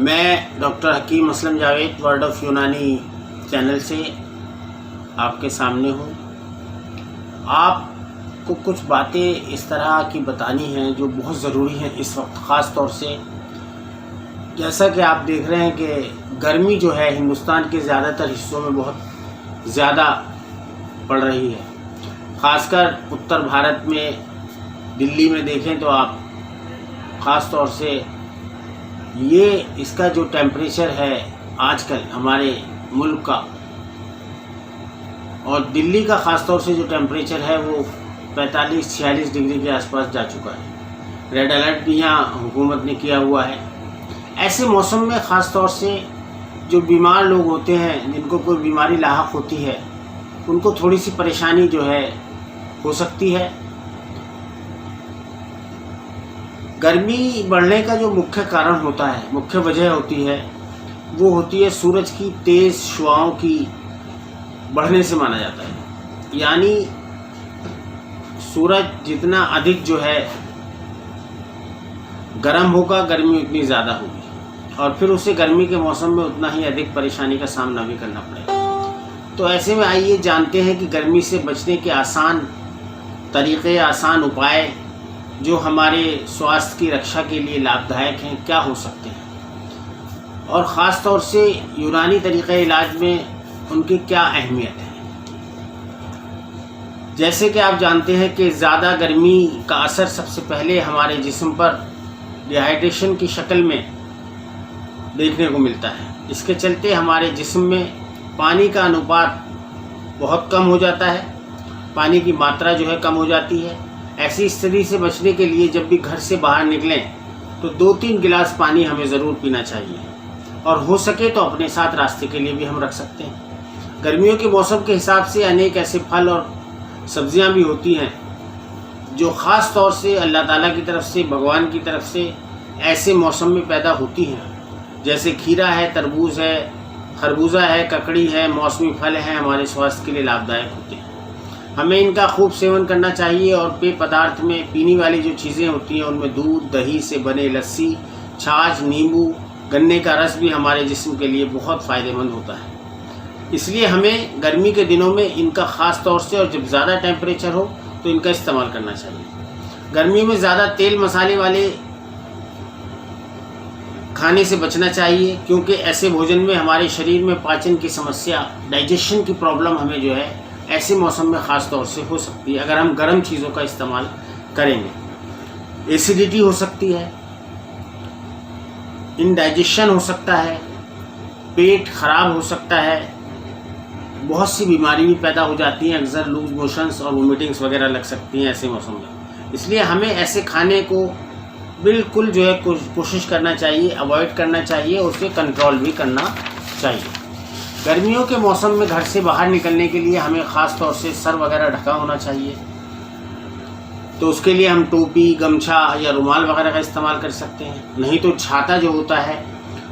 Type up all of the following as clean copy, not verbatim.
मैं doctor Hakim Aslam Javed world of Unani channel से आपके सामने हूँ। आपको कुछ बातें इस तरह की बतानी हैं जो बहुत ज़रूरी हैं इस वक्त, ख़ास तौर से जैसा कि आप देख रहे हैं कि गर्मी जो है हिंदुस्तान के ज़्यादातर हिस्सों में बहुत ज़्यादा पड़ रही है। ख़ासकर उत्तर भारत में, दिल्ली में देखें तो आप ख़ास तौर से ये इसका जो टेम्परेचर है आजकल हमारे मुल्क का और दिल्ली का ख़ास तौर से जो टेम्परेचर है वो 45-46 डिग्री के आसपास जा चुका है। रेड अलर्ट भी यहाँ हुकूमत ने किया हुआ है। ऐसे मौसम में ख़ास तौर से जो बीमार लोग होते हैं, जिनको कोई बीमारी लाहक होती है, उनको थोड़ी सी परेशानी जो है हो सकती है। गर्मी बढ़ने का जो मुख्य कारण होता है, मुख्य वजह होती है, वो होती है सूरज की तेज़ शुआओं की बढ़ने से माना जाता है। यानी सूरज जितना अधिक जो है गर्म होगा, गर्मी उतनी ज़्यादा होगी और फिर उसे गर्मी के मौसम में उतना ही अधिक परेशानी का सामना भी करना पड़ेगा। तो ऐसे में आइए जानते हैं कि गर्मी से बचने के आसान तरीक़े, आसान उपाय जो हमारे स्वास्थ्य की रक्षा के लिए लाभदायक हैं, क्या हो सकते हैं और ख़ास तौर से यूनानी तरीक़े इलाज में उनकी क्या अहमियत है। जैसे कि आप जानते हैं कि ज़्यादा गर्मी का असर सबसे पहले हमारे जिस्म पर डिहाइड्रेशन की शक्ल में देखने को मिलता है। इसके चलते हमारे जिस्म में पानी का अनुपात बहुत कम हो जाता है, पानी की मात्रा जो है कम हो जाती है। ऐसी स्थिति से बचने के लिए जब भी घर से बाहर निकलें तो 2-3 गिलास पानी हमें ज़रूर पीना चाहिए और हो सके तो अपने साथ रास्ते के लिए भी हम रख सकते हैं। गर्मियों के मौसम के हिसाब से अनेक ऐसे फल और सब्जियां भी होती हैं जो ख़ास तौर से अल्लाह ताला की तरफ से, भगवान की तरफ से ऐसे मौसम में पैदा होती हैं। जैसे खीरा है, तरबूज है, खरबूजा है, ककड़ी है, मौसमी फल हैं, हमारे स्वास्थ्य के लिए लाभदायक होते हैं। हमें इनका खूब सेवन करना चाहिए और पेय पदार्थ में पीने वाली जो चीज़ें होती हैं उनमें दूध, दही से बने लस्सी, छाछ, नींबू, गन्ने का रस भी हमारे जिस्म के लिए बहुत फ़ायदेमंद होता है। इसलिए हमें गर्मी के दिनों में इनका ख़ास तौर से, और जब ज़्यादा टेम्परेचर हो तो इनका इस्तेमाल करना चाहिए। गर्मी में ज़्यादा तेल मसाले वाले खाने से बचना चाहिए, क्योंकि ऐसे भोजन में हमारे शरीर में पाचन की समस्या, डाइजेशन की प्रॉब्लम हमें जो है ऐसे मौसम में ख़ास तौर से हो सकती है अगर हम गर्म चीज़ों का इस्तेमाल करेंगे। एसिडिटी हो सकती है, इंडाइजेशन हो सकता है, पेट खराब हो सकता है, बहुत सी बीमारी भी पैदा हो जाती हैं, अक्सर लूज मोशंस और वोमिटिंग्स वगैरह लग सकती हैं ऐसे मौसम में। इसलिए हमें ऐसे खाने को बिल्कुल जो है कोशिश करना चाहिए, अवॉइड करना चाहिए, उसे कंट्रोल भी करना चाहिए। गर्मियों के मौसम में घर से बाहर निकलने के लिए हमें ख़ास तौर से सर वगैरह ढका होना चाहिए। तो उसके लिए हम टोपी, गमछा या रुमाल वगैरह का इस्तेमाल कर सकते हैं। नहीं तो छाता जो होता है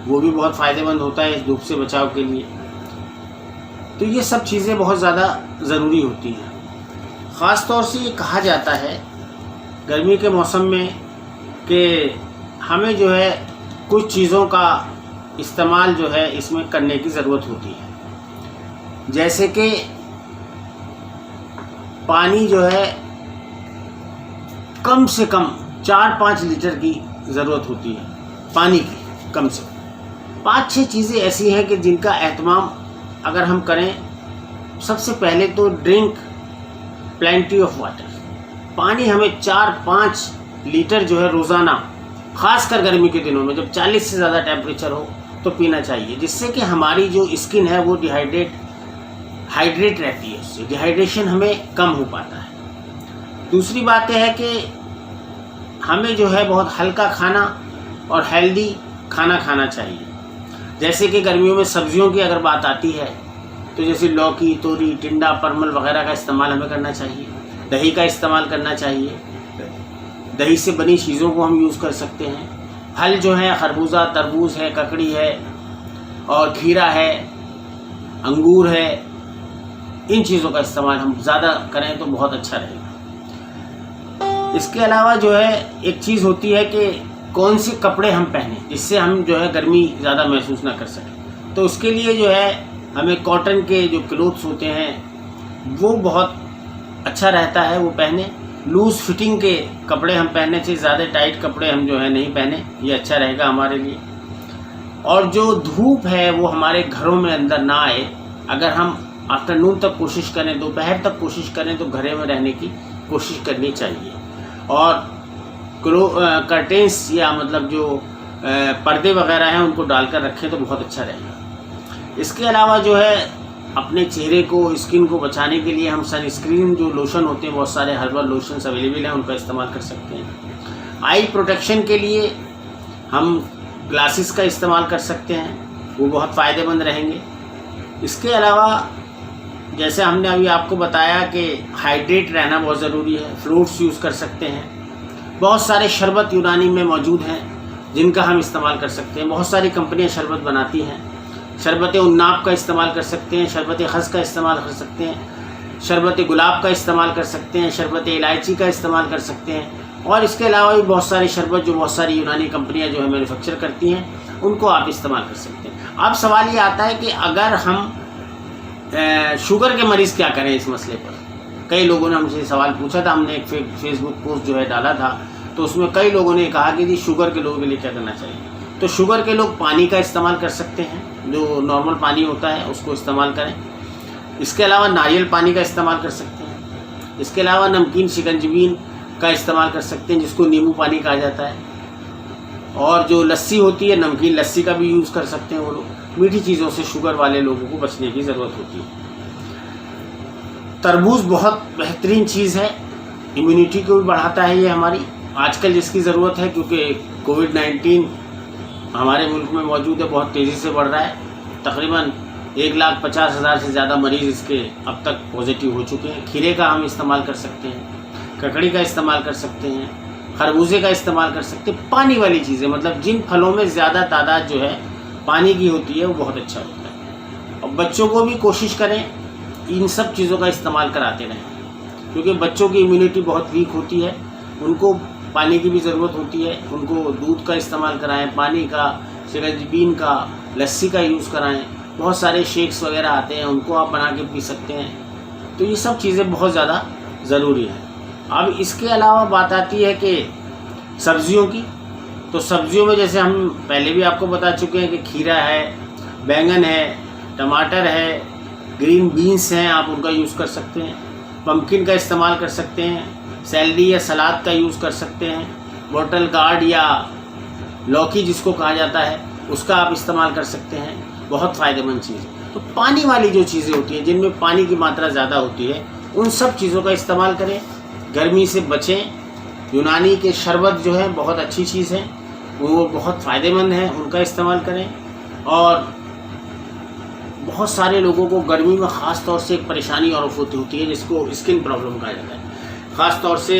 वो भी बहुत फ़ायदेमंद होता है इस धूप से बचाव के लिए। तो ये सब चीज़ें बहुत ज़्यादा ज़रूरी होती हैं। ख़ास तौर से ये कहा जाता है गर्मी के मौसम में कि हमें जो है कुछ चीज़ों का इस्तेमाल जो है इसमें करने की ज़रूरत होती है। जैसे कि पानी जो है कम से कम 4-5 लीटर की ज़रूरत होती है पानी की। कम से कम 5-6 चीज़ें ऐसी हैं कि जिनका एहतमाम अगर हम करें, सबसे पहले तो ड्रिंक प्लेंटी ऑफ वाटर। पानी हमें 4-5 लीटर जो है रोज़ाना, ख़ासकर गर्मी के दिनों में जब 40 से ज़्यादा टेम्परेचर हो तो पीना चाहिए, जिससे कि हमारी जो स्किन है वो हाइड्रेट रहती है। उससे डिहाइड्रेशन हमें कम हो पाता है। दूसरी बात यह है कि हमें जो है बहुत हल्का खाना और हेल्दी खाना खाना चाहिए। जैसे कि गर्मियों में सब्जियों की अगर बात आती है तो जैसे लौकी, तोरी, टिंडा, परमल वगैरह का इस्तेमाल हमें करना चाहिए। दही का इस्तेमाल करना चाहिए, दही से बनी चीज़ों को हम यूज़ कर सकते हैं। फल जो है खरबूजा, तरबूज है, ककड़ी है और खीरा है, अंगूर है, इन चीज़ों का इस्तेमाल हम ज़्यादा करें तो बहुत अच्छा रहेगा। इसके अलावा जो है एक चीज़ होती है कि कौन से कपड़े हम पहने जिससे हम जो है गर्मी ज़्यादा महसूस ना कर सकें। तो उसके लिए जो है हमें कॉटन के जो क्लोथ्स होते हैं वो बहुत अच्छा रहता है वो पहने। लूज़ फिटिंग के कपड़े हम पहनने से, ज़्यादा टाइट कपड़े हम जो है नहीं पहने, ये अच्छा रहेगा हमारे लिए। और जो धूप है वो हमारे घरों में अंदर ना आए। अगर हम आफ्टरनून तक कोशिश करें, दोपहर तक कोशिश करें तो घरे में रहने की कोशिश करनी चाहिए। और कर्टेंस या मतलब जो पर्दे वगैरह हैं उनको डालकर रखें तो बहुत अच्छा रहेगा। इसके अलावा जो है अपने चेहरे को, स्किन को बचाने के लिए हम सनस्क्रीन जो लोशन होते हैं, बहुत सारे हर्बल लोशंस अवेलेबल हैं, उनका इस्तेमाल कर सकते हैं। आई प्रोटेक्शन के लिए हम ग्लासेस का इस्तेमाल कर सकते हैं, वो बहुत फ़ायदेमंद रहेंगे। इसके अलावा जैसे हमने अभी आपको बताया कि हाइड्रेट रहना बहुत ज़रूरी है, फ्रूट्स यूज़ कर सकते हैं। बहुत सारे शरबत यूनानी में मौजूद हैं जिनका हम इस्तेमाल कर सकते हैं। बहुत सारी कंपनियां शरबत बनाती हैं। शरबत उन्नाब का इस्तेमाल कर सकते हैं, शरबत खस का इस्तेमाल कर सकते हैं, शरबत गुलाब का इस्तेमाल कर सकते हैं, शरबत इलायची का इस्तेमाल कर सकते हैं। और इसके अलावा भी बहुत सारे शरबत जो बहुत सारी यूनानी कंपनियां जो है मैन्युफैक्चर करती हैं, उनको आप इस्तेमाल कर सकते हैं। अब सवाल ये आता है कि अगर हम शुगर के मरीज़ क्या करें इस मसले पर। कई लोगों ने हमसे सवाल पूछा था, हमने एक फेसबुक पोस्ट जो है डाला था, तो उसमें कई लोगों ने कहा कि जी शुगर के लोगों के लिए क्या करना चाहिए। तो शुगर के लोग पानी का इस्तेमाल कर सकते हैं, जो नॉर्मल पानी होता है उसको इस्तेमाल करें। इसके अलावा नारियल पानी का इस्तेमाल कर सकते हैं। इसके अलावा नमकीन शिकंजबीन का इस्तेमाल कर सकते हैं, जिसको नींबू पानी कहा जाता है। और जो लस्सी होती है, नमकीन लस्सी का भी यूज़ कर सकते हैं वो लोग। मीठी चीज़ों से शुगर वाले लोगों को बचने की ज़रूरत होती है। तरबूज बहुत बेहतरीन चीज़ है, इम्यूनिटी को भी बढ़ाता है ये हमारी। आजकल जिसकी ज़रूरत है, क्योंकि कोविड-19 हमारे मुल्क में मौजूद है, बहुत तेज़ी से बढ़ रहा है। तकरीबन 1,50,000 से ज़्यादा मरीज़ इसके अब तक पॉजिटिव हो चुके हैं। खीरे का हम इस्तेमाल कर सकते हैं, ककड़ी का इस्तेमाल कर सकते हैं, खरबूजे का इस्तेमाल कर सकते हैं। पानी वाली चीज़ें, मतलब जिन फलों में ज़्यादा तादाद जो है पानी की होती है, वो बहुत अच्छा होता है। और बच्चों को भी कोशिश करें इन सब चीज़ों का इस्तेमाल कराते रहें, क्योंकि बच्चों की इम्यूनिटी बहुत वीक होती है, उनको पानी की भी ज़रूरत होती है। उनको दूध का इस्तेमाल कराएं, पानी का, शिकंजबीन का, लस्सी का यूज़ कराएं। बहुत सारे शेक्स वगैरह आते हैं, उनको आप बना के पी सकते हैं। तो ये सब चीज़ें बहुत ज़्यादा ज़रूरी है। अब इसके अलावा बात आती है कि सब्ज़ियों की। तो सब्ज़ियों में जैसे हम पहले भी आपको बता चुके हैं कि खीरा है, बैंगन है, टमाटर है, ग्रीन बीन्स हैं, आप उनका यूज़ कर सकते हैं। पम्पकिन का इस्तेमाल कर सकते हैं, सैलरी या सलाद का यूज़ कर सकते हैं, बॉटल गार्ड या लौकी जिसको कहा जाता है उसका आप इस्तेमाल कर सकते हैं। बहुत फ़ायदेमंद चीज़। तो पानी वाली जो चीज़ें होती हैं, जिनमें पानी की मात्रा ज़्यादा होती है, उन सब चीज़ों का इस्तेमाल करें, गर्मी से बचें। यूनानी के शरबत जो है बहुत अच्छी चीज़ है, वो बहुत फ़ायदेमंद है, उनका इस्तेमाल करें। और बहुत सारे लोगों को गर्मी में ख़ास तौर से एक परेशानी और होती है जिसको स्किन प्रॉब्लम कहा जाता है। ख़ास तौर से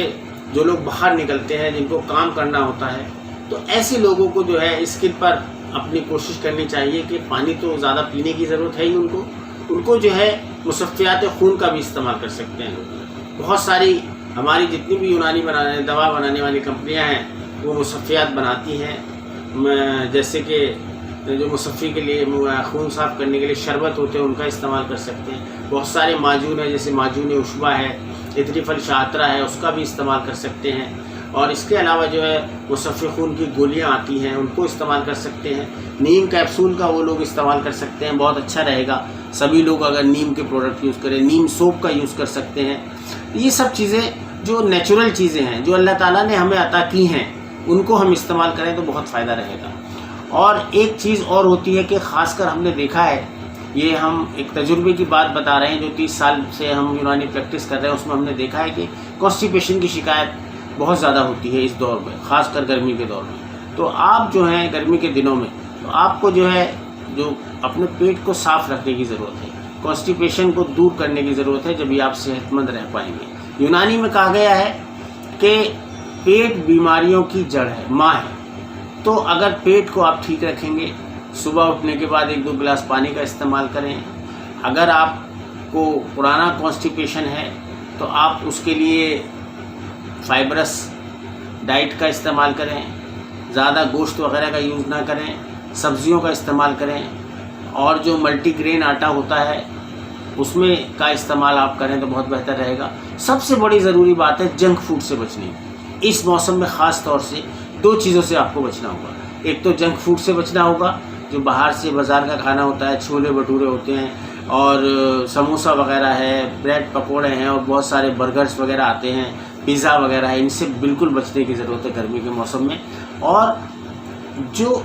जो लोग बाहर निकलते हैं, जिनको काम करना होता है, तो ऐसे लोगों को जो है स्किन पर अपनी कोशिश करनी चाहिए कि पानी तो ज़्यादा पीने की ज़रूरत है ही उनको जो है मुसफ़्फ़ियात खून का भी इस्तेमाल कर सकते हैं लोग। बहुत सारी हमारी जितनी भी यूनानी दवा बनाने वाली कंपनियां हैं वो मुसफ़्फ़ियात बनाती हैं। जैसे कि जो मुसफ़्फ़ी के लिए, खून साफ़ करने के लिए शरबत होते हैं, उनका इस्तेमाल कर सकते हैं। बहुत सारे माजून है, जैसे माजून उशबा है, इतरीफल शाहतरा है, उसका भी इस्तेमाल कर सकते हैं। और इसके अलावा जो है मुसफ़्फ़ी खून की गोलियां आती हैं, उनको इस्तेमाल कर सकते हैं। नीम कैप्सूल का वो लोग इस्तेमाल कर सकते हैं, बहुत अच्छा रहेगा। सभी लोग अगर नीम के प्रोडक्ट यूज़ करें, नीम सोप का यूज़ कर सकते हैं। ये सब चीज़ें जो नेचुरल चीज़ें हैं, जो अल्लाह ताला ने हमें अता की हैं, उनको हम इस्तेमाल करें तो बहुत फ़ायदा रहेगा। और एक चीज़ और होती है कि ख़ासकर हमने देखा है, ये हम एक तजुर्बे की बात बता रहे हैं, जो 30 साल से हम यूनानी प्रैक्टिस कर रहे हैं, उसमें हमने देखा है कि कॉन्स्टिपेशन की शिकायत बहुत ज़्यादा होती है इस दौर में, ख़ासकर गर्मी के दौर में। तो आप जो हैं गर्मी के दिनों में, तो आपको जो है जो अपने पेट को साफ़ रखने की ज़रूरत है, कॉन्स्टिपेशन को दूर करने की ज़रूरत है, जब भी आप सेहतमंद रह पाएंगे। यूनानी में कहा गया है कि पेट बीमारियों की जड़ है, माँ है। तो अगर पेट को आप ठीक रखेंगे, सुबह उठने के बाद 1-2 गिलास पानी का इस्तेमाल करें। अगर आपको पुराना कॉन्स्टिपेशन है तो आप उसके लिए फाइबरस डाइट का इस्तेमाल करें। ज़्यादा गोश्त वगैरह का यूज़ ना करें, सब्जियों का इस्तेमाल करें, और जो मल्टीग्रेन आटा होता है उसमें का इस्तेमाल आप करें तो बहुत बेहतर रहेगा। सबसे बड़ी ज़रूरी बात है जंक फूड से बचने की। इस मौसम में ख़ास तौर से 2 चीज़ों से आपको बचना होगा। एक तो जंक फूड से बचना होगा, जो बाहर से बाज़ार का खाना होता है, छोले भटूरे होते हैं और समोसा वगैरह है, ब्रेड पकोड़े हैं और बहुत सारे बर्गर्स वगैरह आते हैं, पिज़्ज़ा वगैरह है, इनसे बिल्कुल बचने की ज़रूरत है गर्मी के मौसम में। और जो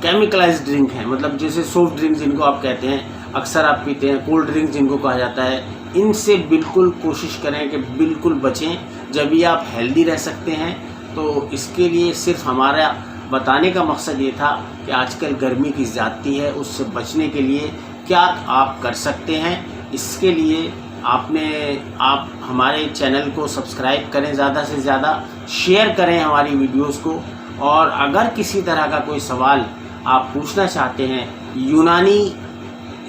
केमिकलाइज्ड ड्रिंक हैं, मतलब जैसे सॉफ्ट ड्रिंक जिनको आप कहते हैं, अक्सर आप पीते हैं, कोल्ड ड्रिंक जिनको कहा जाता है, इनसे बिल्कुल कोशिश करें कि बिल्कुल बचें। जब भी आप हेल्दी रह सकते हैं, तो इसके लिए सिर्फ हमारा बताने का मकसद ये था कि आजकल गर्मी की ज़्यादती है, उससे बचने के लिए क्या आप कर सकते हैं। इसके लिए आप हमारे चैनल को सब्सक्राइब करें, ज़्यादा से ज़्यादा शेयर करें हमारी वीडियोस को। और अगर किसी तरह का कोई सवाल आप पूछना चाहते हैं, यूनानी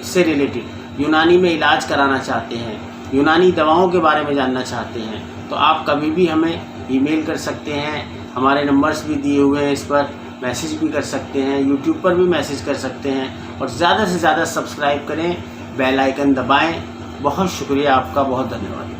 से रिलेटेड, यूनानी में इलाज कराना चाहते हैं, यूनानी दवाओं के बारे में जानना चाहते हैं, तो आप कभी भी हमें ईमेल कर सकते हैं। हमारे नंबर्स भी दिए हुए हैं, इस पर मैसेज भी कर सकते हैं, यूट्यूब पर भी मैसेज कर सकते हैं। और ज़्यादा से ज़्यादा सब्सक्राइब करें, बेल आइकन दबाएं। बहुत शुक्रिया आपका, बहुत धन्यवाद।